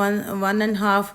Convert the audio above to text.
1.5